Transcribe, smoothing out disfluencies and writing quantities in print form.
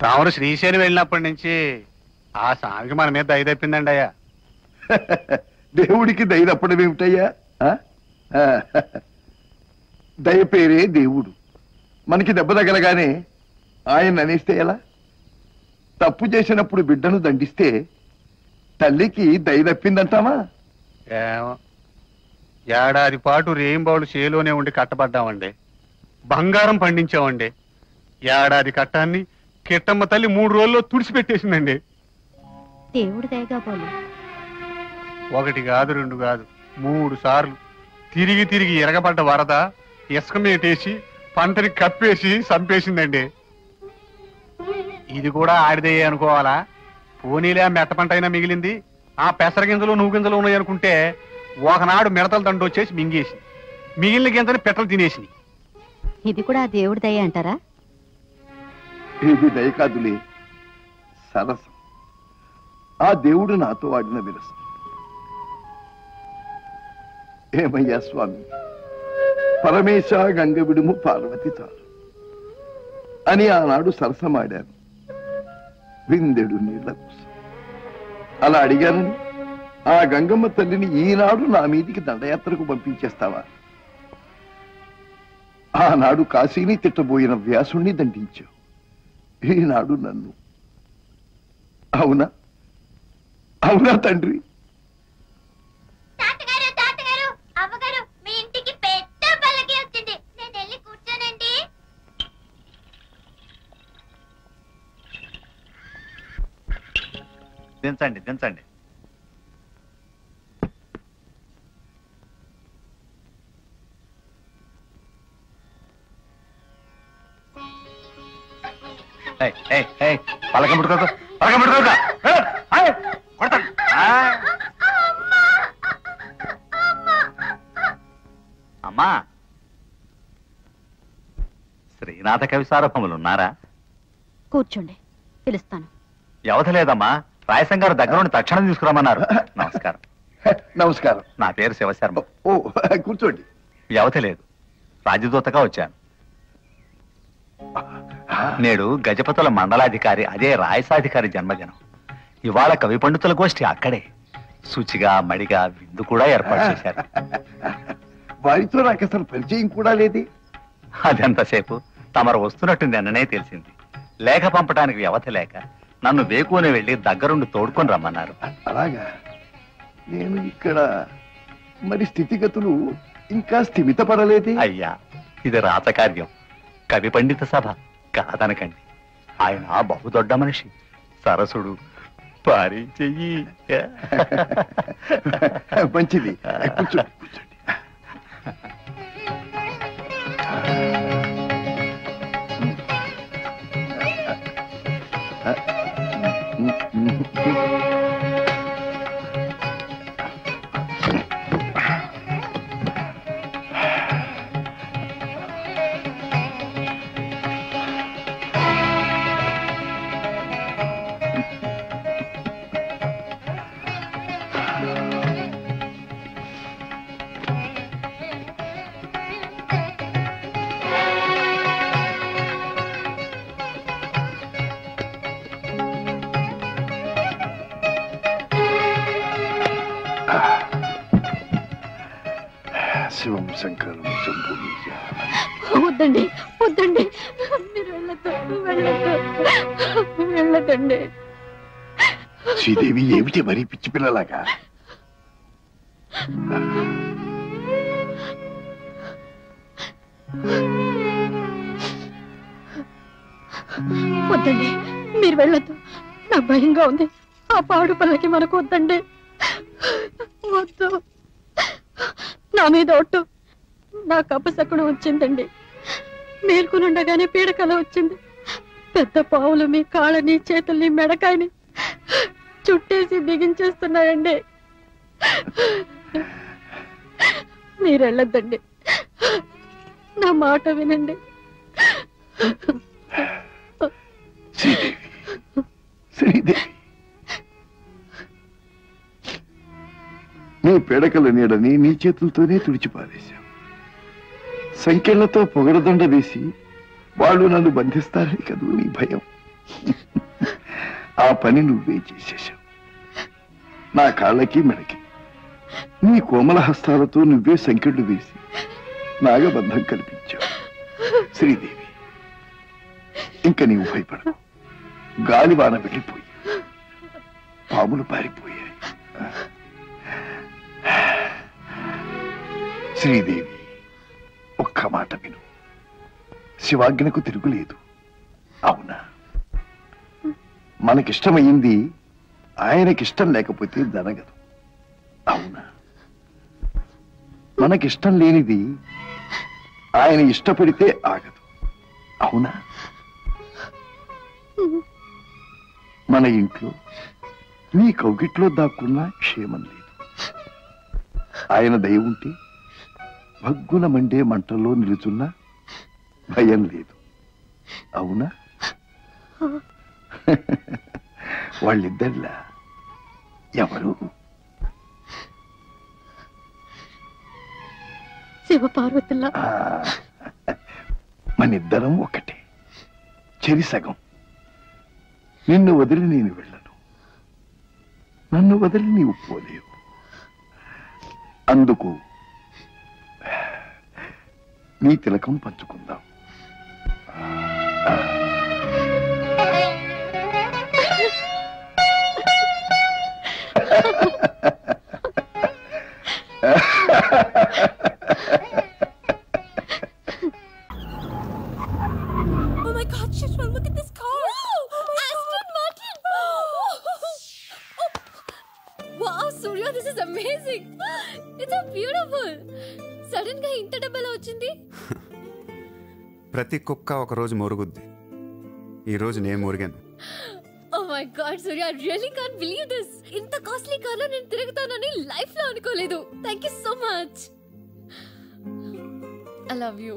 తామరు శ్రీశైలం వెళ్ళినప్పటి నుంచి ఆ స్వామికి మన మీద దయ తప్పిందండి అయ్యా. దేవుడికి దయ తప్పడం ఏమిటయ్యా? దయ పేరే దేవుడు. మనకి దెబ్బ తగలగానే ఆయన అనేస్తే ఎలా? తప్పు చేసినప్పుడు బిడ్డను దండిస్తే తల్లికి దయ తప్పిందంటామా? ఏమో, ఏడాది పాటు రేయింబావులు చేలోనే ఉండి కట్టబడ్డామండి. బంగారం పండించామండి. ఏడాది కట్టాన్ని కిట్టమ్మ తల్లి 3 రోజుల్లో తుడిచిపెట్టేసిందండి. దేవుడు దయగా పోలే. 1 కాదు 2 కాదు 3 సార్లు తిరిగి తిరిగి ఎరగబడ్డ వరద ఇసుక మేటేసి పంటని కప్పేసి చంపేసిందండి. ఇది కూడా ఆడిదయ్యే అనుకోవాలా? పోనీలే ఆ మెట్ట పంట అయినా మిగిలింది. ఆ పెసర గింజలు నువ్వు గింజలు ఉన్నాయి అనుకుంటే ఒకనాడు మిడతల దండు వచ్చేసి మింగేసి మిగిలిన గింజని పెట్టలు తినేసి. ఇది కూడా దేవుడి దయ అంటారా? ఇది దయ కాదులే, సరసం. ఆ దేవుడు నాతో ఆడిన విరసం. ఏమయ్యా స్వామి, పరమేశ గంగ విడుము పార్వతి చాలు అని ఆనాడు సరసమాడాను విందెడు నీళ్ల కోసం. అలా అడిగానని ఆ గంగమ్మ తల్లిని ఈనాడు నా మీదికి దండయాత్రకు పంపించేస్తావా? ఆనాడు కాశీని తిట్టబోయిన వ్యాసుణ్ణి దండించావు, ఈనాడు నన్ను. అవునా అవునా తండ్రి? దించండి దించండి. పలకం పెట్టుకోక పలకం పెట్టుకోక కొడతాను. అమ్మా, శ్రీనాథ కవి సారభములున్నారా? కూర్చోండి, పిలుస్తాను. వ్యవధలేదమ్మా, రాయసం గారు దగ్గర నుండి తక్షణం తీసుకురామన్నారు. నమస్కారం. నమస్కారం. నా పేరు శివశర్మ. ఓ కూర్చోండి. వ్యవధ లేదు, రాజదూతగా వచ్చాను. నేడు గజపతుల మండలాధికారి అదే రాయసాధికారి జన్మదినం. ఇవాళ కవి పండితుల గోష్ఠి అక్కడే. శుచిగా మడిగా విందు కూడా ఏర్పాటు చేశారు. వారితో నాకు అసలు పరిచయం కూడా లేదే. అదెంతసేపు తమరు వస్తున్నట్టు నిన్ననే తెలిసింది. లేఖ పంపడానికి వ్యవధ లేక నన్ను వేకునే వెళ్లి దగ్గరుండి తోడుకొని రమ్మన్నారు. అలాగా? నేను ఇక్కడ మరి స్థితిగతులు ఇంకా స్థిమితపడలేదే. అయ్యా, ఇది రాతకార్యం, కవి పండిత సభ కాదనకండి. ఆయన బహుదొడ్డ మనిషి, సరసుడు, పారి చెయ్యి. మంచిది, కూర్చోండి కూర్చోండి. శివం శంకరం శంభూయ. వద్దండి వద్దండి, మీరు వెళ్ళదండి. శ్రీదేవి, ఏమిటి మరీ పిచ్చి పిల్లలాగా? వద్దండి, మీరు వెళ్ళొద్దు. నాకు భయంగా ఉంది. ఆ పాడు పల్లకి మనకు వద్దండి. వద్దు. నా మీద ఒట్టు. నాకు అపశకునం వచ్చిందండి. మేల్కొనుండగానే పీడకల వచ్చింది. పెద్ద పావులు మీ కాళ్ళని చేతుల్ని మెడకాయని చుట్టేసి బిగించేస్తున్నాయండి. మీరు వెళ్ళొద్దండి, నా మాట వినండి. శ్రీదేవి, నీ పేడకల నీడని నీ చేతులతోనే తుడిచిపారేశావు. సంఖ్యలతో పొగడదండ వేసి వాళ్ళు నన్ను బంధిస్తారని కదూ నీ భయం. ఆ పని నువ్వే చేసేశావు. నా కాళ్ళకి మెడకి నీ కోమల హస్తాలతో నువ్వే సంకెళ్ళు వేసి నాగబంధం కల్పించావు. శ్రీదేవి, ఇంక నీవు భయపడవు. గాలివాన వెళ్ళిపోయి పాములు పారిపోయాయి. శ్రీదేవి, ఒక్క మాట విను. శివాజ్ఞకు తిరుగులేదు. అవునా? మనకిష్టమైంది ఆయనకిష్టం లేకపోతే జరగదు. అవునా? మనకిష్టం లేనిది ఆయన ఇష్టపడితే ఆగదు. అవునా? మన ఇంట్లో నీ కౌగిట్లో దాక్కున్నా క్షేమం లేదు. ఆయన దయ ఉంటే భగ్గున మండే మంటల్లో నిలుచున్నా భయం లేదు. అవునా? వాళ్ళిద్దరిలా ఎవరు? శివపార్వతుల్లా. మనిద్దరం ఒకటే, చెరిసగం. నిన్ను వదిలి నేను వెళ్ళను, నన్ను వదిలి నీవు పోలేవు. అందుకు నీ తిలకం పంచుకుందాం. Oh my God, Shishma, look at this car! Aston Martin! Wow, Surya, this is amazing! It's so beautiful! Sudden గా ఇంత డబ్బులు వచ్చింది. ప్రతి కుక్క ఒక రోజు మొరుగుద్ది. ఈ రోజు నేను మొరిగాను. Oh my God, Surya, I really can't believe this! ఇంత కాస్ట్లీ కార్లో నేను తిరుగుతానని లైఫ్ లో అనుకోలేదు. Thank you so much. I love you.